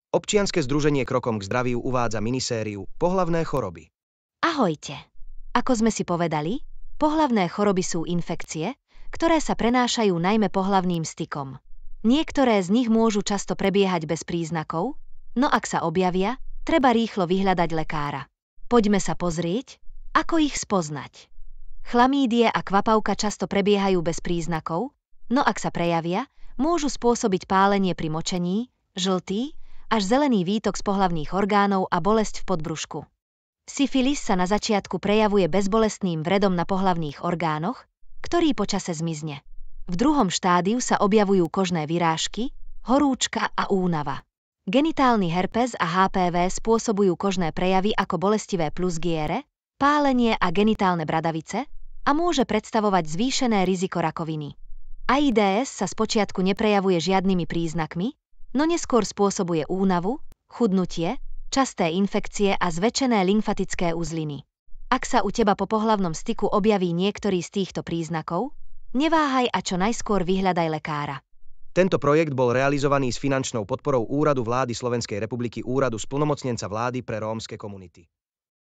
Občianske združenie Krokom k zdraviu uvádza minisériu Pohlavné choroby. Ahojte. Ako sme si povedali, pohlavné choroby sú infekcie, ktoré sa prenášajú najmä pohlavným stykom. Niektoré z nich môžu často prebiehať bez príznakov, no ak sa objavia, treba rýchlo vyhľadať lekára. Poďme sa pozrieť, ako ich spoznať. Chlamídie a kvapavka často prebiehajú bez príznakov, no ak sa prejavia, môžu spôsobiť pálenie pri močení, žltý až zelený výtok z pohlavných orgánov a bolesť v podbrušku. Syfilis sa na začiatku prejavuje bezbolestným vredom na pohlavných orgánoch, ktorý počase zmizne. V druhom štádiu sa objavujú kožné vyrážky, horúčka a únava. Genitálny herpes a HPV spôsobujú kožné prejavy ako bolestivé plusgiere, pálenie a genitálne bradavice a môže predstavovať zvýšené riziko rakoviny. AIDS sa spočiatku neprejavuje žiadnymi príznakmi, no neskôr spôsobuje únavu, chudnutie, časté infekcie a zväčšené lymfatické uzliny. Ak sa u teba po pohlavnom styku objaví niektorý z týchto príznakov, neváhaj a čo najskôr vyhľadaj lekára. Tento projekt bol realizovaný s finančnou podporou Úradu vlády Slovenskej republiky, Úradu splnomocnenca vlády pre rómske komunity.